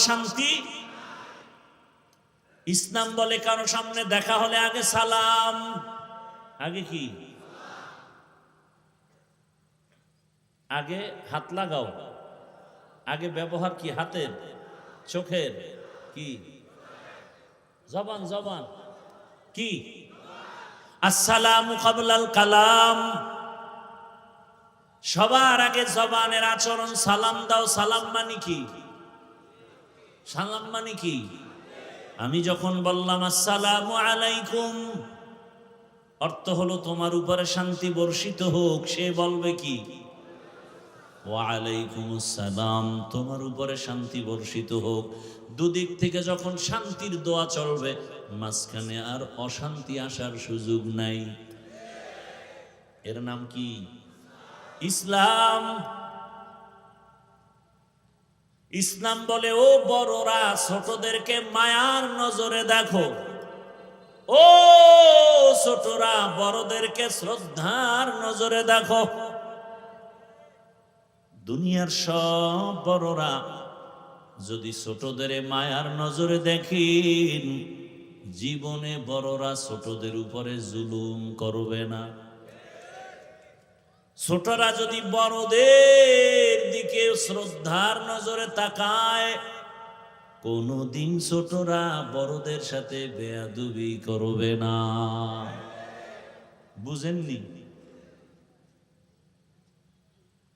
শান্তি। ইসলাম বলে কারো সামনে দেখা হলে আগে সালাম, আগে কি, আগে হাত লাগাও, আগে ব্যবহার কি, হাতের, চোখের, কি, জবান, জবান কি, আসসালামু ক্বাবলাল কালাম। সবার আগে জবানের আচরণ, সালাম দাও। সালাম মানে কি? সালাম মানে কি? আমি যখন বললাম আসসালামু আলাইকুম, অর্থ হলো তোমার উপরে শান্তি বর্ষিত হোক। সে বলবে কি? ওয়া আলাইকুমুস সালাম, তোমার উপরে শান্তি বর্ষিত হোক। দুদিক থেকে যখন শান্তির দোয়া চলবে, মাঝখানে আর অশান্তি আসার সুযোগ নাই। এর নাম কি? ইসলাম। ইসলাম বলে ও বড়রা, ছোটদেরকে মায়ার নজরে দেখো। ও ছোটরা, বড়দেরকে শ্রদ্ধার নজরে দেখো। দুনিয়ার সব বড়রা যদি ছোটদের মায়ার নজরে দেখেন, জীবনে বড়রা ছোটদের উপরে জুলুম করবে না। ছোটরা যদি বড়দের দিকে শ্রদ্ধার নজরে তাকায়, কোনদিন ছোটরা বড়দের সাথে বেয়াদবি করবে না। বুঝেননি?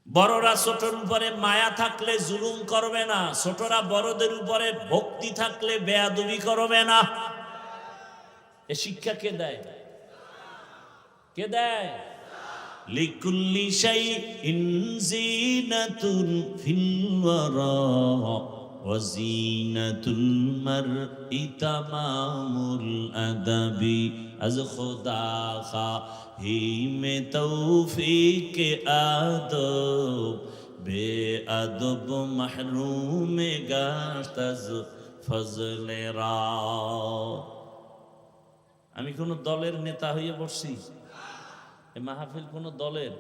বড়রা ছোটর উপরে মায়া থাকলে জুলুম করবে না, ছোটরা বড়দের উপরে ভক্তি থাকলে বেয়াদবি করবে না। এ শিক্ষা কে দেয়? কে দেয়? লিকুল্লি শাইইন যিনাতুন ফিল ওয়ারা ওয়া যিনাতুল মারই তামামুল আদাবি। আজ খুদা খাহি মে তৌফিক আদব, বেআদব মাহরুম গাশত আজ ফজলে রা। আমি কোন দলের নেতা হয়ে বসছি? এ মাহফিল কোন দলের?